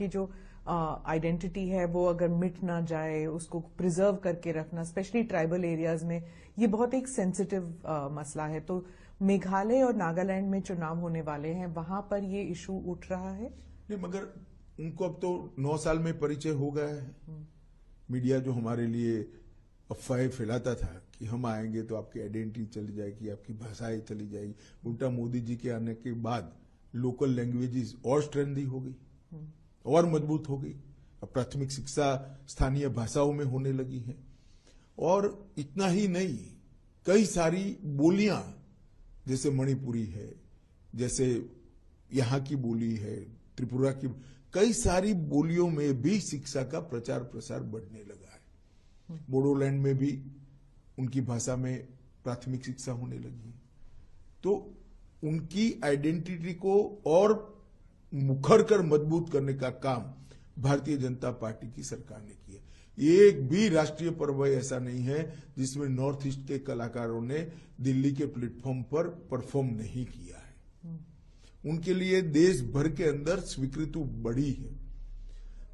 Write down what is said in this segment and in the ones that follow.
की जो आइडेंटिटी है वो अगर मिट ना जाए, उसको प्रिजर्व करके रखना, स्पेशली ट्राइबल एरियाज में, ये बहुत एक सेंसिटिव मसला है। तो मेघालय और नागालैंड में चुनाव होने वाले हैं, वहां पर ये इशू उठ रहा है। नहीं, मगर उनको अब तो 9 साल में परिचय हो गया है। मीडिया जो हमारे लिए अफवाहें फैलाता था कि हम आएंगे तो आपकी आइडेंटिटी चली जाएगी, आपकी भाषाएं चली जाएगी, उल्टा मोदी जी के आने के बाद लोकल लैंग्वेजेस और स्ट्रेंथी हो गई और मजबूत हो गई। अब प्राथमिक शिक्षा स्थानीय भाषाओं में होने लगी है। और इतना ही नहीं, कई सारी बोलियां, जैसे मणिपुरी है, जैसे यहाँ की बोली है, त्रिपुरा की, कई सारी बोलियों में भी शिक्षा का प्रचार प्रसार बढ़ने लगा है। बोडोलैंड में भी उनकी भाषा में प्राथमिक शिक्षा होने लगी है। तो उनकी आइडेंटिटी को और मुखर कर मजबूत करने का काम भारतीय जनता पार्टी की सरकार ने किया। एक भी राष्ट्रीय पर्व ऐसा नहीं है जिसमें नॉर्थ ईस्ट के कलाकारों ने दिल्ली के प्लेटफॉर्म पर परफॉर्म नहीं किया है। उनके लिए देश भर के अंदर स्वीकृति बढ़ी है।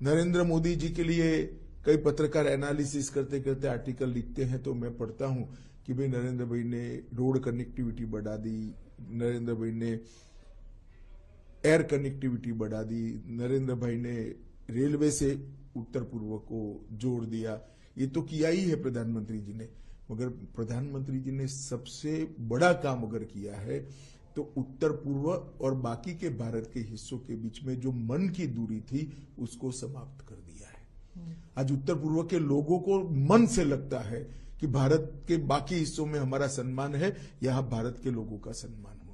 नरेंद्र मोदी जी के लिए कई पत्रकार एनालिसिस करते करते आर्टिकल लिखते हैं तो मैं पढ़ता हूं कि भाई नरेंद्र भाई ने रोड कनेक्टिविटी बढ़ा दी, नरेंद्र भाई ने एयर कनेक्टिविटी बढ़ा दी, नरेंद्र भाई ने रेलवे से उत्तर पूर्व को जोड़ दिया। ये तो किया ही है प्रधानमंत्री जी ने, मगर प्रधानमंत्री जी ने सबसे बड़ा काम अगर किया है तो उत्तर पूर्व और बाकी के भारत के हिस्सों के बीच में जो मन की दूरी थी उसको समाप्त कर दिया है। आज उत्तर पूर्व के लोगों को मन से लगता है कि भारत के बाकी हिस्सों में हमारा सम्मान है, यहां भारत के लोगों का सम्मान